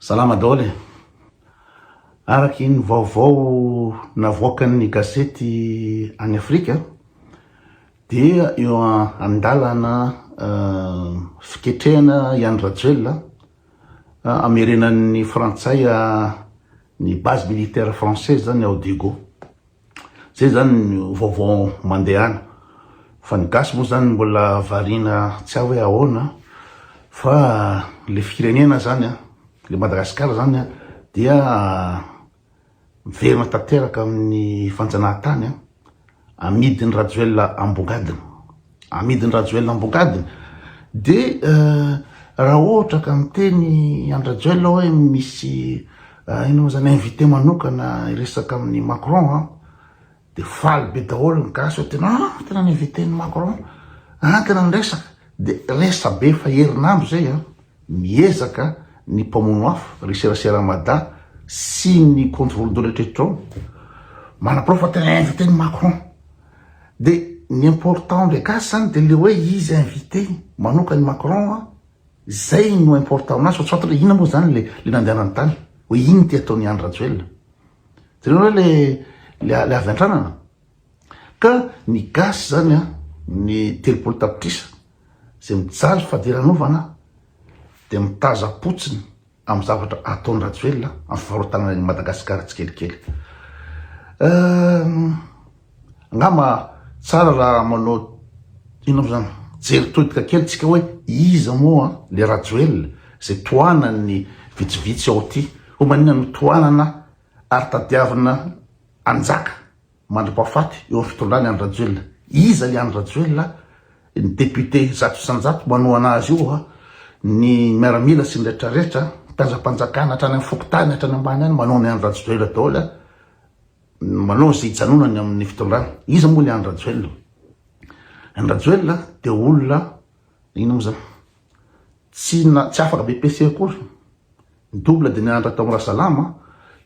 Salama daholo e. Araky ny vaovao navoakan'ny gazety any Afrika dia eo andalana fiketrehana Ian Rajoelina amerenan'ny Frantsay ny base militaire française zany ao Digo. Zay zany ny vaovao mandehana. Fa ny gasy moa zany mbola variana tsy hoe ahoana fa le firenena zany le Madagascar zany dia miverina tanteraka amin'ny fanjanahantany amidin'ny Rajoelina ambongadina. Amidin'ny Rajoelina ambongadina de raha ohatra ka miteny Ian Rajoelina hoe misy ino zany invité manokana iresaka amin'ny Macron de faly be daholo ny gasy hoe tena invité ny Macron tena niresaka de resa be fa herinandro zay miezaka ny mpamono afo Richard Ramada sy ny compte volontaire Tetron manaprova tena invité ny Macron de ny important le gasy zany de le hoe izy invité manoka ny Macron zay no important aminazy fa tsy fantatra ina moa zany le nandehanany tany hoe iny ty ataony Ian Rajoelina zany hoe le avy antranana ka ny gasy zany ny telopolo tapitrisa zay mijaly fadiranovana de mitaza potsiny amin'ny zavatra ataony Rajoelina amin'ny fivarotana ny Madagasikara tsikelikely. Angamba tsara raha manao ino zany jery todika kely tsika hoe iza moa le Rajoelina zay toanany vitsivitsy ao ty ho manina ny toanana ary tadiavina anjaka mandram-pahafaty eo amin'ny fitondrany Ian Rajoelina. Iza Ian Rajoelina ny député zato isanjato manao anazy io ny miaramila sy ny rehetrarehetra tanjam-panjakana hatrany amin'ny fokotany hatrany ambany any manao ny Ian Rajoelina daholo manao zay hijanonany amin'ny fitondrana. Iza moa le Ian Rajoelina? Ian Rajoelina de olona ino moa zany tsy afaka BPC akory ny double de niandra tao amin'ny Rasalama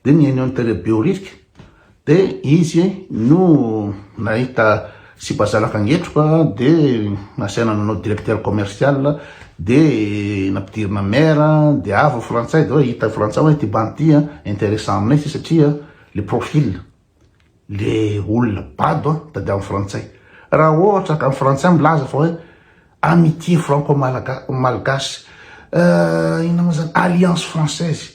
de ny Union Beorique de izy no nahita sy bazalaka angetroka de nasaina nanao directeur commercial de nampidirina maire de avy Frantsay de hoe hita Frantsay hoe ty banty intéressant aminay sy satria le profil le olona bado tady amin'ny Frantsay. Raha ohatra ka amin'ny Frantsay milaza fa hoe amitié franco-malgache ina moa zany alliance française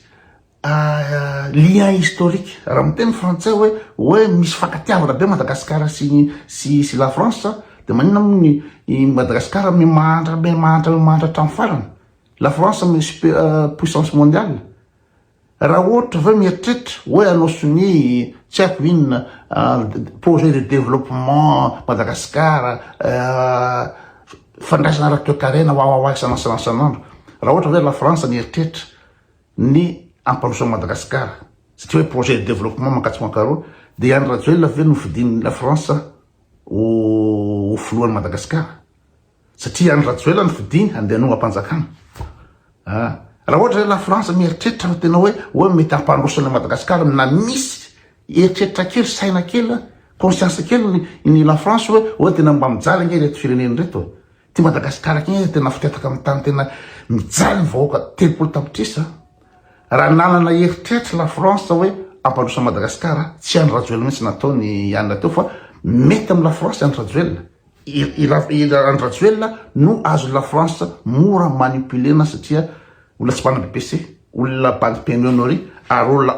lien historique raha miteny Frantsay hoe misy fakatiavana be Madagasikara sy la France de manina amin'ny Madagasikara mahantra hatramin'ny farany. La France misy puissance mondiale. Raha ohatra ve mieritreritra hoe anao soni tsy haiko inona projet de développement Madagasikara fandraisana radio-karena hoahoa isanandro. Raha ohatra hoe la France mieritreritra ny ampandrosoana Madagasikara satria hoe projet de développement makatso makaroa de Ian Rajoelina ve no fidin'ny la France ho filohan'ny Madagasikara satria Ian Rajoelina no fidiny andeha hanonga ampanjakana. Raha ohatra hoe la France mieritreritra fa tena hoe mety ampandrosana Madagasikara na misy eritreritra kely saina kely conscience kely ny la France hoe tena mba mijaly nge reto fireneny reto ty Madagasikara keny tena fitetaka amin'ny tany tena mijaly vahoaka telopolo tapitrisa. Raha nanana eritreritra la France hoe ampandrosa Madagasikara tsy Ian Rajoelina mihitsy nataony Ian teo fa mety amin'ny la France Ian Rajoelina. Ian Rajoelina no azo la France mora manipulena satria olona tsy mpana BPC olona bandim-piainoanao ary olona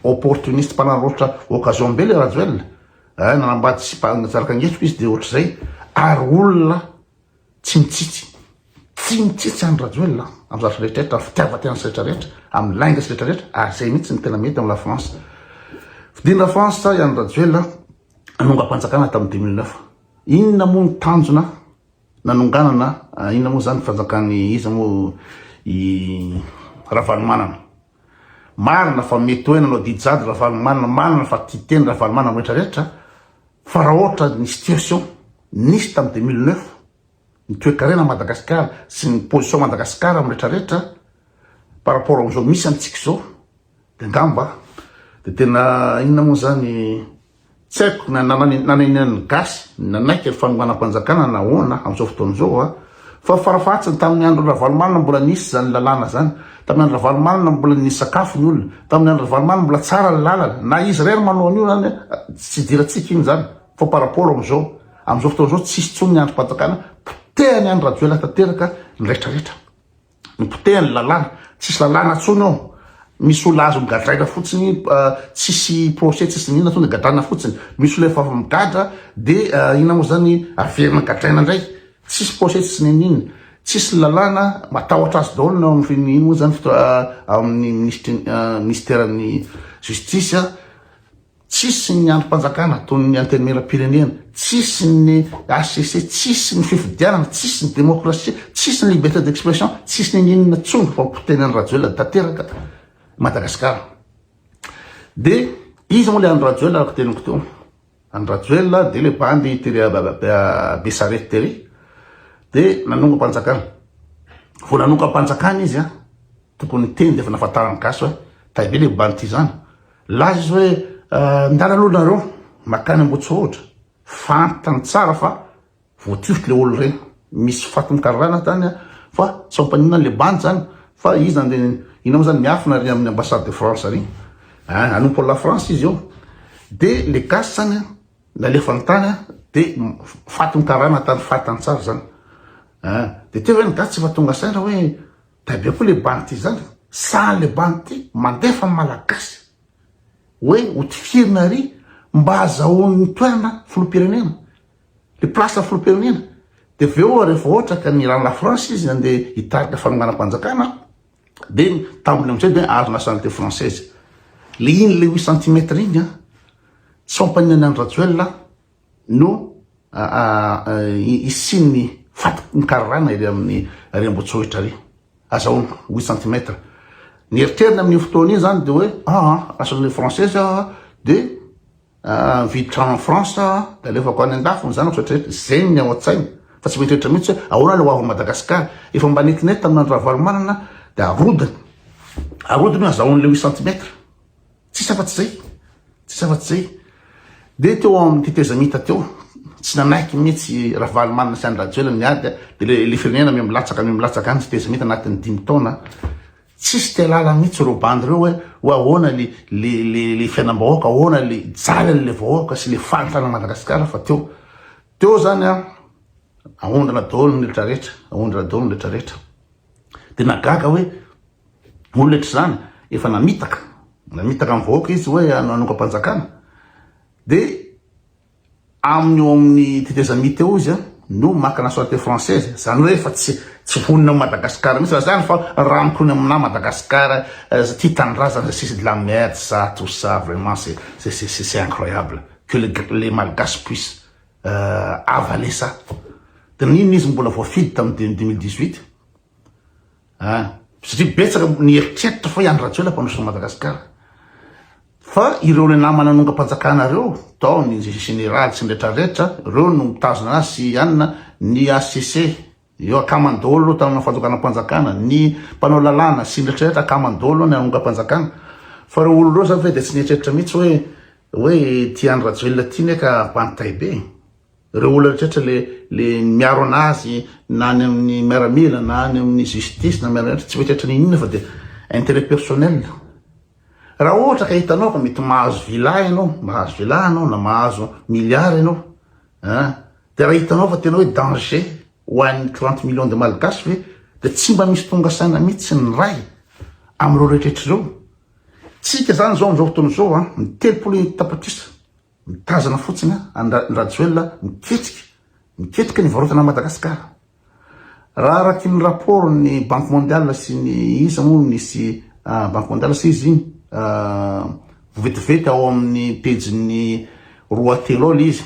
opportuniste mpanarotsa occasion be le Rajoelina nanambady sy zaraka angetroko izy de ohatr'izay ary olona tsy mitsitsy Ian Rajoelina amin'ny zavatra rehetrarehetra fitiavatena sy rehetrarehetra amin'ny lainga sy rehetrarehetra ary zay mihitsy ny tena mety amin'ny la France. Fidiny la France Ian Rajoelina nanonga ampanjakana tamin'ny 2009. Inona moa ny tanjona nanonganana inona moa zany fanjakany iza moa Ravalomanana marina fa mety hoe nanao didijady Ravalomanana manana fa titeny Ravalomanana rehetrarehetra fa raha ohatra ny situation nisy tamin'ny 2009 ny toe-karena Madagasikara sy ny position Madagasikara amin'ny rehetrarehetra par rapport amin'izao misy antsika zao de ngamba de tena inona moa zany tsy haiko nanenan'ny gasy nanaiky fanonganam-panjakana nahoana amin'izao fotoana zao fa farafatsiny tamin'ny andro ravalomanina mbola nisy zany lalàna zany, tamin'ny andro ravalomanina mbola nisy sakafo ny olona, tamin'ny andro ravalomanina mbola tsara ny lalana, na izy rery manao an'io zany tsy diratsika iny zany, fa par rapport am'izao fotoana zao tsisy tsony ny androm-panjakana, potehany andro rajoela tanteraka ny rehetrarehetra, ny potehany lalàna, tsisy lalàna tsony ao, misy olona azo migadraina fotsiny, tsisy procès tsisy nina tonga gadrana fotsiny, misy olona efa migadra de ina moa zany averina gadraina ndray, tsisy procès tsisy ninina, tsisy lalàna matahotra azy daholo na amin'ny ino moa zany amin'ny ministèren'ny justice, tsisy ny androm-panjakana toy ny antenimieram-pirenena, tsisy ny HCC, tsisy ny fifidianana, tsisy ny démocratie, tsisy ny liberté d'expression, tsisy ny ninina tsony fa poteny any rajoela tanteraka Madagasikara. De izy moa le andro rajoela araka teniko teo, andro rajoela de le bandy tery Besarety tery de nanonga mpanjakana, vo nanonga mpanjakana izy tokony teny de efa nafatarany gasy hoe tabe le bandy ty zany, laza izy hoe ndalan'olo nareo makany Ambotsorotra, fantany tsara fa voatifika le olo regny, misy fatin-karana tany fa tsy ampanina le bandy zany, fa izy zany ina moa zany miafina ry amin'ny ambassade de France ary, anompo la France izy io, de le gasy zany nalefany tany de fatin-karana tany fatany tsara zany, de teo hoe ny gasy tsy fa tonga saina hoe tabe koa le bandy ty zany, sa le bandy ty mandefa malagasy hoe hotifirina ary mba azahoan'ny toerana filoham-pirenena, le place filoham-pirenena, de veo rehefa ohatra ka ny rano la France izy andeha hitarika fanonganam-panjakana, de tambony amizay de azo nationalité française, le iny le 8 cm iny tsy ampaninany andro rajoela no isin'ny fatiky kararana ry amin'ny ry Ambotsorotra ary azahoany 8 cm. Ny eritrerina amin'ny fotoana iny zany de hoe nationalité française de viditra en France de alefako any andafony zany tsotrarehetra, zay ny ao an-tsainy fa tsy mieritreritra mihitsy hoe ahoana le hoavy Madagasikara, efa mba netinety tamin'ny andro ravalomanana de arodiny azahoany le 8 cm, tsisy afatsy zay, de teo amin'ny titezamita teo tsy nanaiky mihitsy ravalomanana sy andro rajoela niady, de le firenena milatsaka any titezamita anatin'ny 5 taona, tsisy te lala mihitsy reo bandy reo hoe ahoana le fiainam-bahoaka, ahoana le jalany le vahoaka sy le fantana Madagasikara, fa teo zany ahondrana daholo ny rehetrarehetra, de nagaga hoe olo letra zany efa namitaka amin'ny vahoaka izy hoe nanonga mpanjakana, de amin'ny eo amin'ny titezamita eo izy no maka nationalité française, zany hoe efa tsy vonina Madagasikara mihitsy zany fa ramokony amina Madagasikara, ty tanindrazana c'est de la merde ça, tout ça vraiment c'est incroyable que les Malgaches puissent avaler ça. De nini izy mbola voafidy tamin'ny 2018 satria betsaka ny eritreritra fa andro rajoela mpanosy Madagasikara, fa ireo le namana nanonga mpanjakana reo tao ny général sy ny rehetrarehetra reo no mitazona azy sy anina ny ACC eo akamandolo tamin'ny fanjokanam-panjakana, ny mpanao lalàna sy ny rehetrarehetra akamandolo ny nanonga mpanjakana, fa reo olo reo zany ve de tsy nietreritra mihitsy hoe ty andro rajoela ty neka bantay be, reo olo rehetrarehetra le miaro anazy na ny amin'ny miaramila na ny amin'ny justice na miaramila tsy mietreritra ninina fa de intérêt personnel. Raha ohatra ka hitanao ka mety mahazo villa anao na mahazo milliard anao, de raha hitanao fa tena hoe danger ho an'ny 30 millions de Malgaches ve de tsy mba misy tonga saina mihitsy ny ray am'ireo rehetrarehetra reo. Tsika zany zao am'izao fotoana zao ny 30 tapatrisa mitazana fotsiny rajoela miketrika ny varotana Madagasikara. Raha araky ny rapport ny Banque mondiale sy ny iza moa nisy Banque mondiale sy izy iny vetivety ao amin'ny pejiny 2 izy,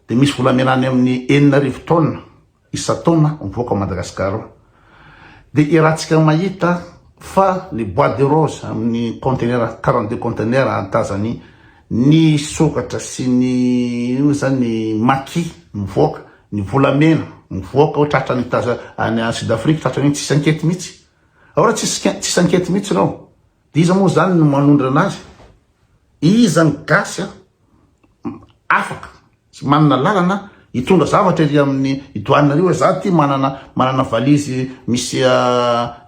de misy volamena any amin'ny 4 taona isa-taona mivoaka Madagasikara, de irahantsika mahita fa le bois de rose amin'ny conteneur 42 conteneur antazany ny sokatra sy ny zany maki mivoaka, ny volamena mivoaka ho tratrany taza any Sud-Afrique, tratrany tsisy ankety mihitsy. Ahora tsisy ankety mihitsy rao, de iza moa zany no manondra anazy, iza ny gasy afaka sy manana lalana hitondra zavatra ery amin'ny idoanina reo za ty manana valizy misy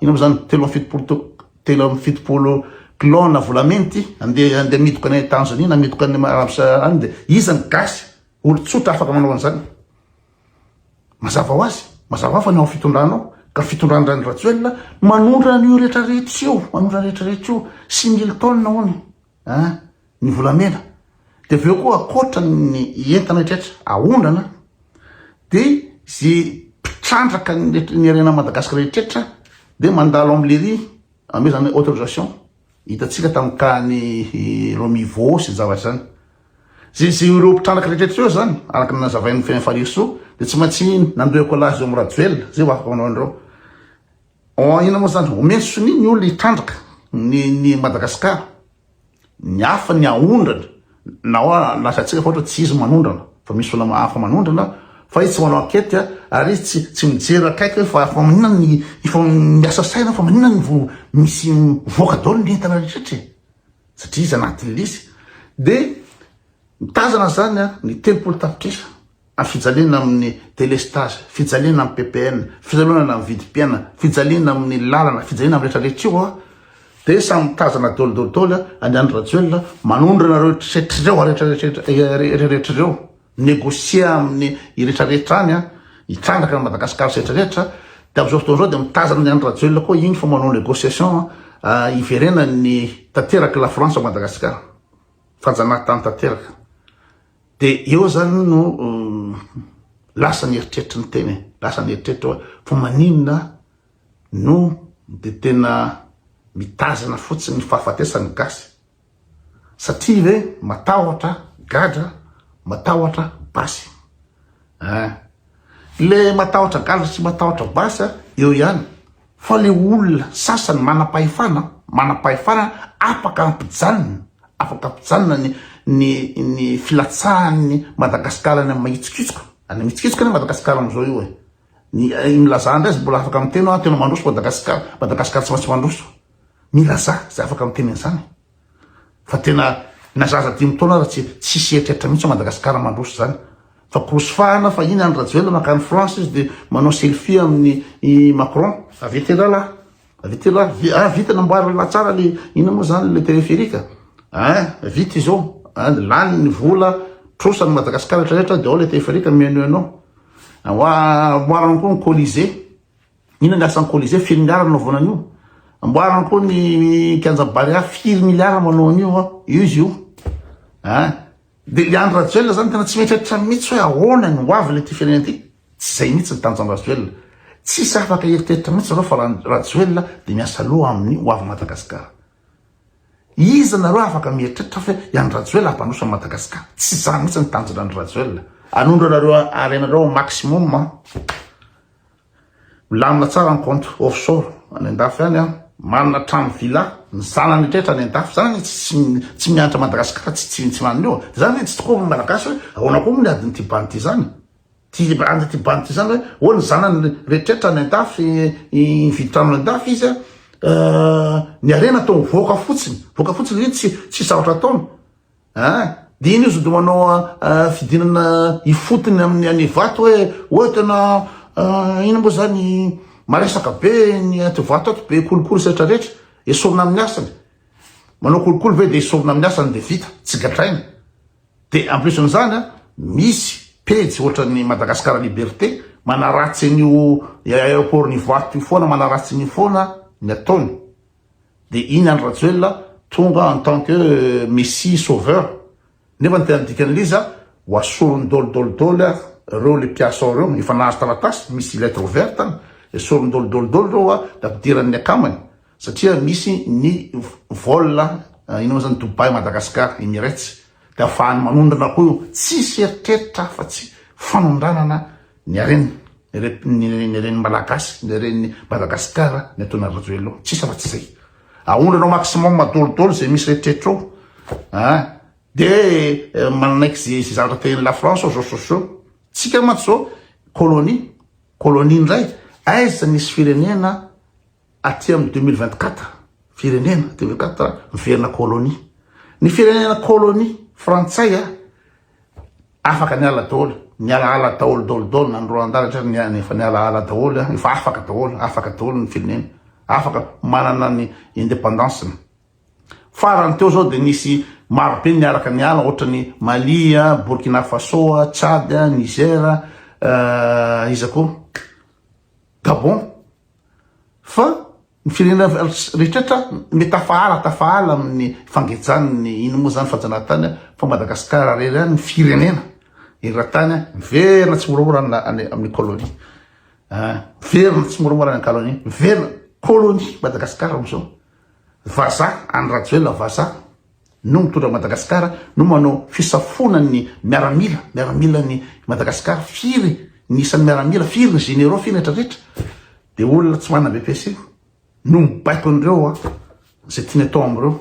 ino mo zany 3 kilona volamena ty andeha midoka any Tanzania na midoka any Arabie Saoudite de izany gasy olo tsotra afaka manao an'izany mazava ho azy mazava fa nao fitondranao ka fitondrandrany Ratjoel manondra an'io rehetrarehetra io 6 000 tonnes hony ny volamena de aveo koa akoatra ny entana rehetra aondrana de ze mpitrandraka ny arena Madagasikara rehetra de mandalo am'le ry ame zany autorisation hitatsika tamin'ny kany Romivo sy zavatra zany ze ireo mpitrandraka rehetra io zany araka nazavain'ny Fariso de tsy maintsy nandoeko lazy eo amin'ny Ratjoel zay afaka manao andreo ina moa zany omeny soni ny olona hitrandraka ny Madagasikara ny hafa ny aondrana na lasatsika fa ohatra tsy izy manondrana fa misy olona hafa manondrana fa izy tsy manao ankety ary izy tsy mijery akaiky fa manina ny miasa saina fa manina ny misy voaka daholo ny entana rehetra satria izy anatin'le izy de mitazana zany ny 3 tapitrisa amin'ny fijalina amin'ny délestage fijalina amin'ny PPN fijalina amin'ny vidim-piaina fijalina amin'ny lalana fijalina amin'ny rehetrarehetra io de samy mitazana daholo andriany Ratjoel manondrana reo rehetrarehetra reo negosia amin'ny rehetrarehetra any hitrandraka ny Madagasikara rehetrarehetra de am'izao fotoan'izao de mitazana andriany Ratjoel koa igny fa manao négociation iverena ny tanteraka la France a Madagasikara fanjanahantany tanteraka de eo zany no lasa ny eritreritry ny teny lasa ny eritreritry fa maninona no de tena mitazana fotsiny ny fahafatesany gasy satria ve matahotra gadra matahotra basy le matahotra gadra sy matahotra basy eo ihany fa le olona sasany manam-pahefana afaka ampijanona ny filatsahan'ny Madagasikara ny mahitsikitsika any mitsikitsika ny Madagasikara am'izao io milaza ndray mbola afaka amin'ny teny tena mandroso Madagasikara tsy maintsy mandroso milaza zay afaka amin'ny teny an'izany fa tena nazaza 5 taona raha tsisy eritreritra mihitsy Madagasikara mandroso zany fa korosofahana fa iny any Ratjoel makany France izy de manao selfie amin'ny Macron avetela vita namboary la tsara le ina moa zany le téléphérique vita izao lany ny vola trosany Madagasikara rehetrarehetra de ao le téléphérique menu anao amboarana koa ny Colisée ina ny asan'ny Colisée firy miliara nanaovana an'io amboarana koa ny Kianjabaria firy miliara manao an'io izy io de le andro Ratjoel zany tena tsy mieritreritra mihitsy hoe ahoana ny hoavy le ty firenena ty tsy zay mihitsy ny tanjany Ratjoel tsisy afaka eritreritra mihitsy reo fa Ratjoel de miasa loha amin'ny hoavy Madagasikara iza nareo afaka mieritreritra fa andro Ratjoel ampandroso Madagasikara tsy zany mihitsy ny tanjona andro Ratjoel anondro nareo arenareo maximum milamina tsara ny compte offshore any andafy any manana trano villa ny zanany rehetra any andafy zany tsy mianatra Madagasikara tsy manio zany hoe tsy tokoa malagasy hoe ahoana koa ny adiny ty banty zany ty banty zany hoe ny zanany rehetrarehetra any andafy mividy trano andafy izy ny arena atao voaka fotsiny iny tsy zavatra ataony de iny izy de manao fidinana ifotony amin'ny any vato hoe tena ina moa zany maresaka be ny vato ato be kolokolo sy rehetrarehetra esorina amin'ny asany manao kolokolo ve de esorina amin'ny asany de vita tsy gatraina de en plus n'zany misy pejy ohatran'ny Madagasikara Liberté manaratsy an'io aéroport ny vato io foana manaratsy ny foana ny ataony de iny andro Ratjoel tonga en tant que messie sauveur nefa ny tena dikan'liza ho asorony dôlodôlodôly reo le mpiasa ao reo efa nahazo taratasy misy lettre verte esorony dôlodôlodôly reo da ampidiran'ny akamany satria misy ny vol ino zany Dubai Madagasikara Emirates de ahafahany manondrana koa io tsisy eritreritra fa tsy fanondranana ny areny malagasy ny areny Madagasikara ny ataona Ratjoel tsisy afa tsy zay aondranao maximum madôlodôly zay misy rehetrarehetra ao de manaiky ze zavatra teny la France zao sociaux tsika maty zao colonie ndray aiza nisy firenena aty amin'ny 2024 firenena 2024 miverina colonie ny firenena colonie frantsay afaka niala daholo nialaala daholo daholo nandro andaratra efa nialaala daholo efa afaka daholo ny firenena afaka manana ny indépendance farany teo zao de nisy marobe niaraka niala ohatra ny Mali, Burkina Faso, Tchad, Niger, iza koa Gabon fa ny firenena rehetrrehetra mety tafahala amin'ny fangejany ino moa zany fajanahantany fa Madagasikara rery ny firenena eratany verina tsy moramora amin'ny kolonia verina tsy moramora amin'ny kolonia verina kolonia Madagasikara amizao vaza any Rajoelina vaza no mitondra Madagasikara no manao fisafonany miaramila ny Madagasikara firy nisan'ny miaramila firy ny généraux firy rehetrarehetra de olona tsy manana BPC no mibaiko an'ireo zay tiany atao am'ireo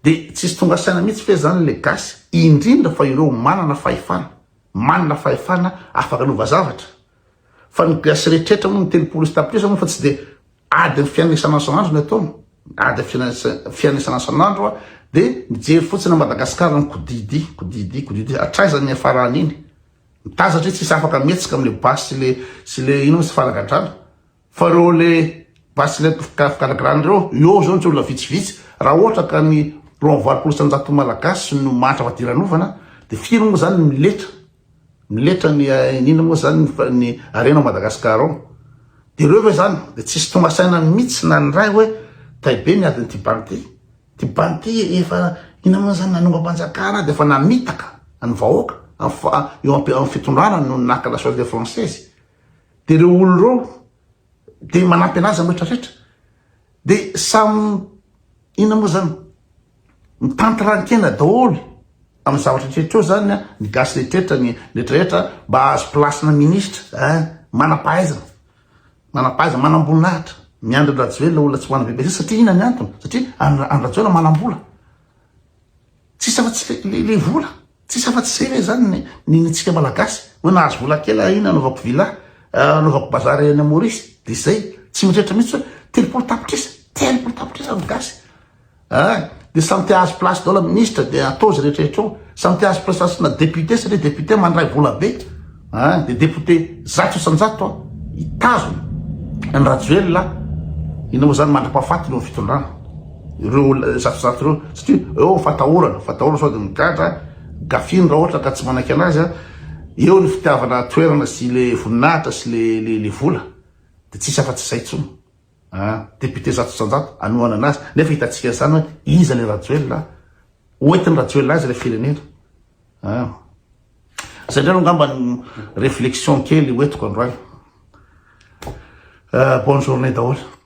de tsisy tonga saina mihitsy fe zany le gasy indrindra fa ireo manana fahefana afaka anova zavatra fa ny gasy rehetrarehetra moa ny telopolo sy tapitrisa moa fa tsy de ady ny fiaina isan'andro ny ataony ady fiaina isan'andro de mijery fotsiny Madagasikara ny kodidy atraizany afarany iny mitazatra tsisy afaka mihetsika am'le basy sy le ino tsy faragadrano fa reo le basy le fikarakarany reo eo zao tsy olona vitsivitsy raha ohatra ka ny 20% malagasy no mahatra fadiran'ovana de firy moa zany miletra ny inona moa zany ny arena Madagasikara ao de reo ve zany de tsisy tonga saina mihitsy na ny ray hoe Taibe niadiny Tibanty efa ina moa zany nanomba-panjakana de efa namitaka ny vahoaka eo amin'ny fitondrana no naka la Société Française de reo olo reo de manampy anazy amin'ny rehetrarehetra de samy ina moa zany mitanty rankena daholo amin'ny zavatra rehetrarehetra eo zany ny gasy rehetrarehetra ny rehetrarehetra mba azo plasina ministra manam-pahaizana manam-boninahitra miandry Rajoelina olona tsy manana BBC satria ina ny antony satria any Rajoelina manam-bola tsisy afa-tsy le vola tsisy afa-tsy zay le zany ny tsika malagasy hoe nahazo vola kely ina anaovako villa anaovako bazary any Maurice de zay tsy mitrehitra mihitsy hoe telopolo tapitrisa ny gasy de samy te azo place daholo ministre de ataozy rehetrarehetra ao samy te azo place na député satria député mandray vola be de député zato isanjato itazony ny Rajoelina ina moa zany mandra-pahafaty no fitondrana ireo zatozato reo satria eo fatahorana sao de mikatra gafiny raha ohatra ka tsy manaky anazy eo ny fitiavana toerana sy le voninahitra sy le vola de tsisy afa-tsy zay tsony député zato isanjato anohana anazy nefa hitatsika zany hoe iza le Rajoelina oentiny Rajoelina azy le firenena zay ndray no ngamba ny réflexion kely hoentiko androany bonne journée daholo